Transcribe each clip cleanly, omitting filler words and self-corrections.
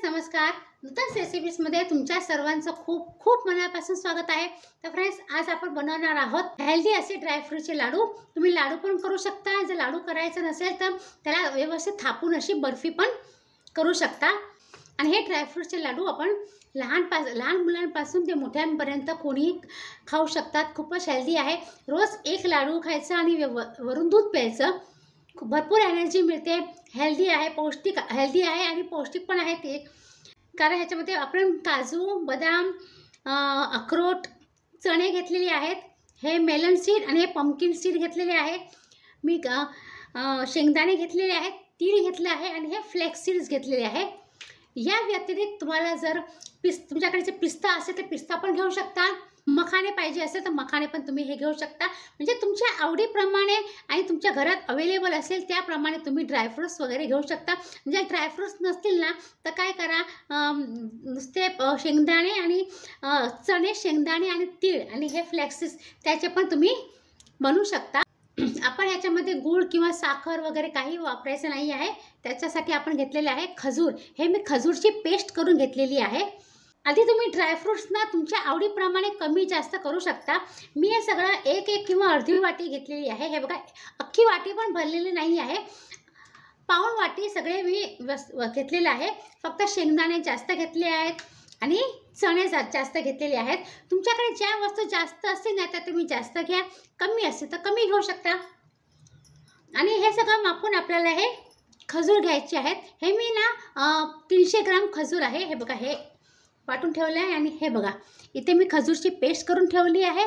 नमस्कार. नूतन रेसिपीजमध्ये तुमच्या सर्वांचं खूप खूप मनापासून स्वागत आहे. तर फ्रेंड्स, आज आपण बनवणार आहोत हेल्दी असे ड्रायफ्रूटचे लाडू. तुम्ही लाडू पण करू शकता. जर लाडू करायचं नसेल तर त्याला व्यवस्थित थापून अशी बर्फी पण करू शकता. आणि हे ड्रायफ्रूटचे लाडू आपण लहान मुलांपासून ते मोठ्यांपर्यंत कोणी खाऊ शकतात. खूपच हेल्दी आहे. रोज एक लाडू खायचा आणि वरून दूध प्यायचं. खूप भरपूर एनर्जी मिळते. हेल्दी आहे, पौष्टिक हेल्दी आहे आणि पौष्टिक पण आहे ते. कारण ह्याच्यामध्ये आपण काजू, बदाम, अक्रोड, चणे घेतलेले आहेत. हे मेलन सीड आणि हे पंपकिन सीड घेतलेले आहे. मी शेंगदाणे घेतलेले आहेत, तीळ घेतले आहे आणि हे फ्लेक्स सीड्स घेतलेले आहे. या व्यतिरिक्त तुम्हाला जर तुमच्याकडे जे पिस्ता असेल तर पिस्ता पण घेऊ शकता. मखाणे पाहिजे असेल तर मखाणे पण तुम्ही हे घेऊ शकता. म्हणजे तुमच्या आवडीप्रमाणे आणि तुमच्या घरात अवेलेबल असेल त्याप्रमाणे तुम्ही ड्रायफ्रूट्स वगैरे घेऊ शकता. म्हणजे ड्रायफ्रूट्स नसतील ना तर काय करा, नुसते शेंगदाणे आणि चणे, शेंगदाणे आणि तीळ आणि हे फ्लेक्सिस त्याचे पण तुम्ही बनवू शकता. आपण ह्याच्यामध्ये गूळ किंवा साखर वगैरे काही वापरायचं नाही आहे. त्याच्यासाठी आपण घेतलेले आहे खजूर. हे मी खजूरची पेस्ट करून घेतलेली आहे. आधी तुम्ही ड्रायफ्रूट्सना तुमच्या आवडीप्रमाणे कमी जास्त करू शकता. मी हे सगळं एक किंवा अर्धी वाटी घेतलेली आहे. हे बघा, अख्खी वाटी पण भरलेली नाही आहे. पाऊण वाटी सगळे मी घेतलेलं आहे. फक्त शेंगदाणे जास्त घेतले आहेत आणि चणे जास्त घेतलेले आहेत. तुमच्याकडे ज्या वस्तू जास्त असतील ना त्या तुम्ही जास्त घ्या, कमी असतील तर कमी घेऊ शकता. आणि हे सगळं मापून आपल्याला हे खजूर घ्यायचे आहेत. हे मी ना 300 ग्राम खजूर आहे. हे बघा, हे वाटून ठेवलं आहे. आणि हे बघा, इथे मी खजूरची पेस्ट करून ठेवली आहे.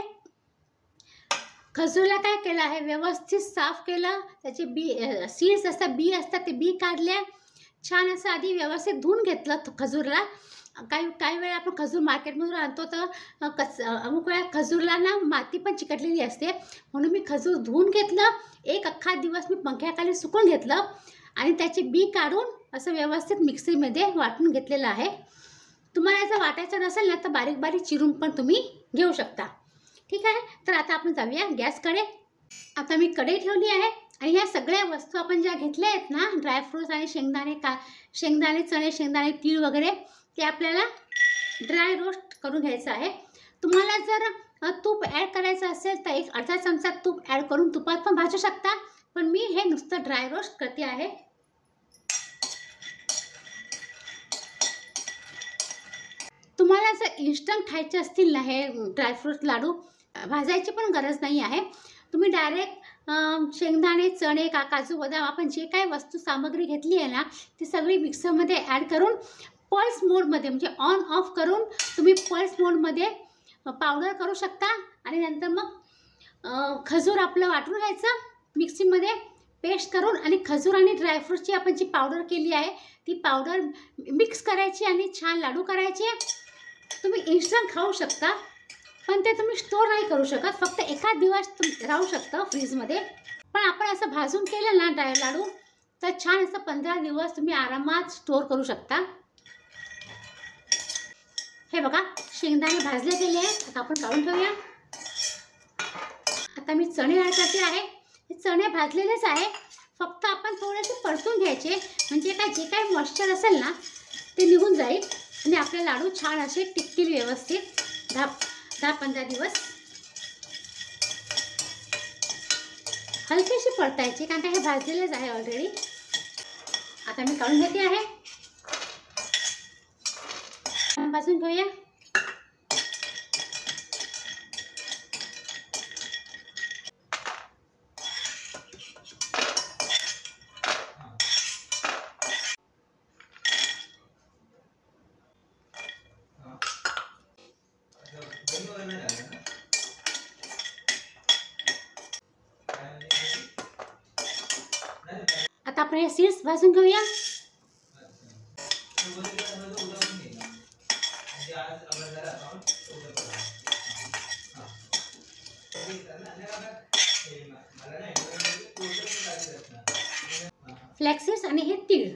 खजूरला काय केलं आहे, व्यवस्थित साफ केलं. त्याचे सीड्स असतात, बी असतात, ते बी काढल्या. छान असं आधी व्यवस्थित धुवून घेतलं खजूरला. काही वेळा आपण खजूर मार्केटमधून आणतो तर अमुक वेळा खजूरला ना माती पण चिकटलेली असते. म्हणून मी खजूर धुवून घेतलं. एक अख्खा दिवस मी पंख्याखाली सुकून घेतलं आणि त्याचे बी काढून असं व्यवस्थित मिक्सरमध्ये वाटून घेतलेलं आहे. तुम्हाला जर वाटायचं नसेल ना तर बारीक बारीक चिरून पण तुम्ही घेऊ शकता. ठीक आहे. तर आता आपण जाऊया गॅसकडे. आता मी कढई ठेवली आहे आणि ह्या सगळ्या वस्तू आपण ज्या घेतल्या आहेत ना, ड्रायफ्रूट्स आणि शेंगदाणे, चणे, शेंगदाणे, तीळ वगैरे, ते आपल्याला ड्राय रोस्ट करून घ्यायचं आहे. तुम्हाला जर तूप ॲड करायचं असेल तर एक अर्धा चमचा तूप ॲड करून तुपात पण भाजू शकता. पण मी हे नुसतं ड्राय रोस्ट करते आहे. तुम्हाला जर इन्स्टंट खायचे असतील ना हे ड्रायफ्रूट लाडू, भाजायची पण गरज नाही आहे. तुम्ही डायरेक्ट शेंगदाणे, चणे, काजू, बदाम आपण जे काही वस्तू सामग्री घेतली आहे ना ती सगळी मिक्सरमध्ये ॲड करून पल्स मोडमध्ये, म्हणजे ऑन ऑफ करून तुम्ही पल्स मोडमध्ये पावडर करू शकता. आणि नंतर मग खजूर आपलं वाटून घ्यायचं मिक्सीमध्ये पेस्ट करून. आणि खजूर आणि ड्रायफ्रूटची आपण जी पावडर केली आहे ती पावडर मिक्स करायची आणि छान लाडू करायचे. तुम्ही इन्स्टंट खाऊ शकता, पण ते तुम्ही स्टोर नाही करू शकत. फक्त एखाद दिवस राहू शकतं फ्रीजमध्ये. पण आपण असं भाजून केलं ना लाडू तर छान असं 15 दिवस तुम्ही आरामात स्टोर करू शकता. हे बघा, शेंगदाणे भाजले गेले आहेत. आता आपण काढून ठेवूया. आता मी चणे ॲड करते आहे. हे चणे भाजलेलेच आहे. फक्त आपण थोडेसे परतून घ्यायचे, म्हणजे जे काही मॉइश्चर असेल ना ते निघून जाईल आणि आपले लाडू छान असे टिकतील व्यवस्थित 10-15 दिवस. हलकेशी परतायचे कारण का हे भाजलेलेच आहे ऑलरेडी. आता मी काढून घेते आहे. भाजून घेऊया. आता आपण हे सीड्स भाजून घेऊया. फ्लॅक्स आणि हे तीळ.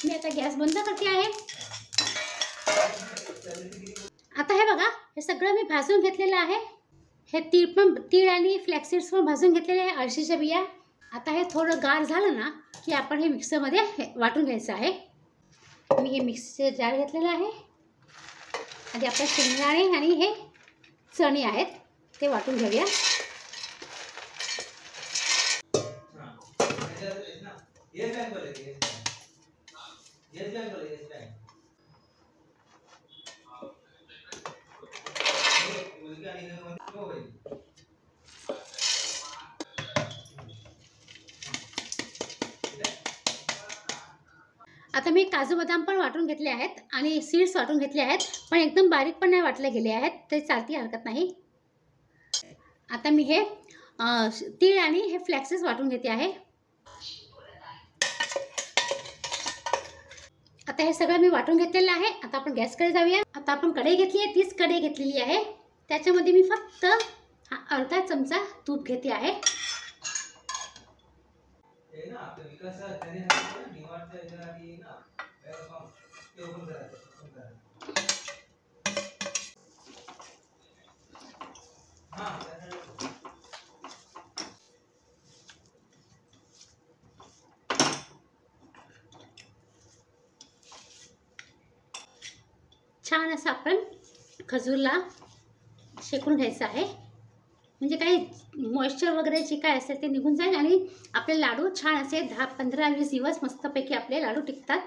मी आता गॅस बंद करते आहे. आता हे बघा, बघा, हे सगळं मी भाजून घेतलेलं आहे. हे तीळ आणि फ्लॅक्सीड्स पण भाजून घेतलेले आहे, अळशीच्या बिया. आता हे थोडं गार झालं ना की आपण हे मिक्सरमध्ये वाटून घ्यायचं आहे. मी हे मिक्सरचं जार घेतलेलं आहे. आधी आपण शेंगदाणे आणि हे चणे आहेत ते वाटून घेऊया. आता मी काजू बदाम पण वाटून घेतले आहेत आणि सीड्स वाटून घेतले आहेत, पण एकदम बारीक पण नाही वाटले गेले आहेत, ते चालती हरकत नाही. आता मी हे तीळ आणि हे फ्लॅक्सेस वाटून घेते आहे. आता हे सगळं मी वाटून घेतलेलं आहे. आता आपण गॅसकडे जाऊया. आता आपण कढई घेतली आहे, तीच कढई घेतलेली आहे. त्याच्यामध्ये मी फक्त अर्धा चमचा तूप घेते आहे. छान असं आपण खजूरला शेकून घ्यायचं आहे, म्हणजे काही मॉइश्चर वगैरे जे काय असेल ते निघून जाईल आणि आपले लाडू छान असे 10, 15, 20 दिवस मस्तपैकी आपले लाडू टिकतात.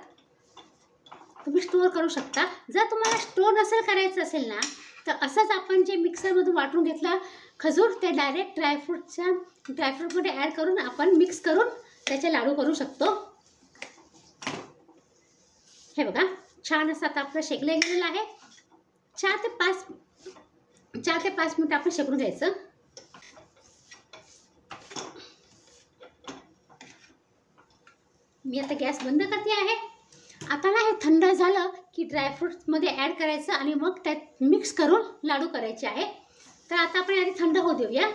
तुम्ही स्टोअर करू शकता. जर तुम्हाला स्टोअर नसेल करायचं असेल ना, तर असंच आपण जे मिक्सरमधून वाटून घेतलं खजूर, ते डायरेक्ट ड्रायफ्रूटमध्ये ॲड करून आपण मिक्स करून त्याचे लाडू करू शकतो. हे बघा, छान असं आता आपलं शेकलं गेलेलं आहे. 4 ते 5 मिनिट आपण शेकून घ्यायचं. मी आता गॅस बंद करते आहे. आता ना हे थंड झालं की ड्रायफ्रूट्समध्ये ॲड करायचं आणि मग त्यात मिक्स करून लाडू करायचे आहे. तर आता आपण आधी थंड होऊ देऊया.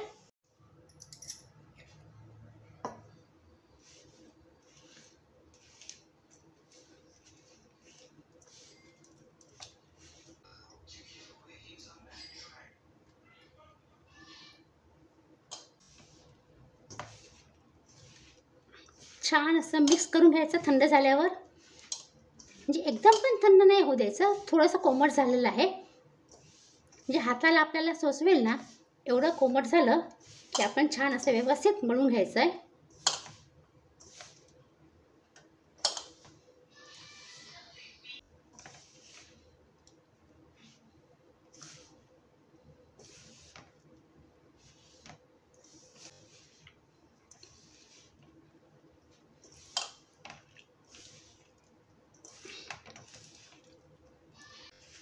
छान असं मिक्स करून घ्यायचं थंड झाल्यावर. म्हणजे एकदम पण थंड नाही होऊ द्यायचं, थोडंसं कोमट झालेलं आहे. म्हणजे हाताला आपल्याला सोसवेल ना एवढं कोमट झालं की आपण छान असं व्यवस्थित मळून घ्यायचं आहे.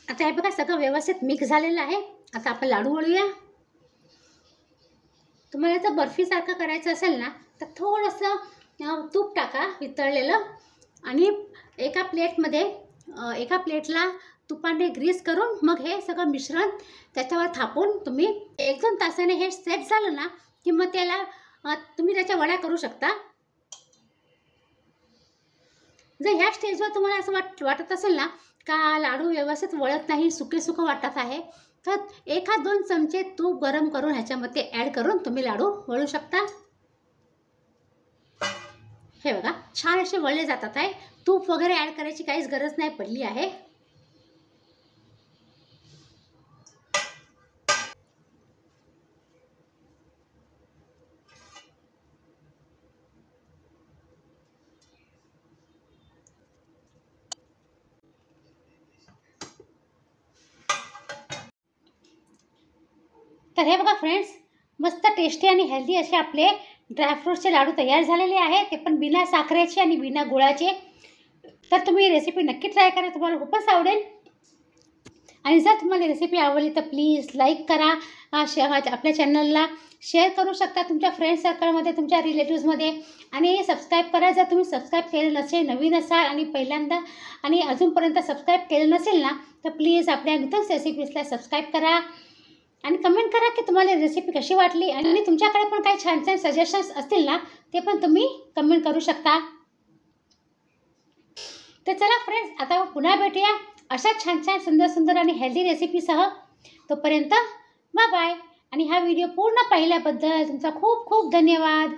आता हे बघा, सगळं व्यवस्थित मिक्स झालेलं आहे. आता आपण लाडू वळूया. तुम्हाला जर बर्फीसारखं करायचं असेल ना तर थोडंसं तूप टाका वितळलेलं आणि एका प्लेटला तुपाने ग्रीस करून मग हे सगळं मिश्रण त्याच्यावर थापून तुम्ही 1-2 तासाने हे सेट झालं ना की मग त्याला तुम्ही त्याच्या वड्या करू शकता. जर ह्या स्टेजवर तुम्हाला असं वाटत असेल ना का लाडू व्यवस्थित वळत नाही, सुके वाटत आहे, तर 1-2 चमचे तूप गरम करून ह्याच्यामध्ये ॲड करून तुम्ही लाडू वळू शकता. हे बघा, छान असे वळले जातात आहे. तूप वगैरे ॲड करायची काहीच गरज नाही पडली आहे. तर हे बघा फ्रेंड्स, मस्त टेस्टी आणि हेल्दी असे आपले ड्रायफ्रूट्सचे लाडू तयार झालेले आहे, ते पण बिना साखरेचे आणि बिना गुळाचे. तर तुम्ही रेसिपी नक्की ट्राय करा, तुम्हाला खूपच आवडेल. आणि जर तुम्हाला रेसिपी आवडली तर प्लीज लाईक करा, आपल्या चॅनलला शेअर करू शकता तुमच्या फ्रेंड सर्कलमध्ये, तुमच्या रिलेटिव्समध्ये. आणि सबस्क्राईब करा जर तुम्ही सबस्क्राईब केलं नसेल, नवीन असाल आणि पहिल्यांदा आणि अजूनपर्यंत सबस्क्राईब केलं नसेल ना, तर प्लीज आपल्या नूतन रेसिपीजला सबस्क्राईब करा आणि कमेंट करा की तुम्हाला रेसिपी कशी वाटली. आणि तुमच्याकडे पण काही छान छान सजेशन्स असतील ना ते पण तुम्ही कमेंट करू शकता. तर चला फ्रेंड्स, आता पुन्हा भेटूया अशा छान छान सुंदर सुंदर आणि हेल्दी रेसिपीसह. तोपर्यंत बाय बाय. आणि हा व्हिडिओ पूर्ण पाहिल्याबद्दल तुमचा खूप खूप धन्यवाद.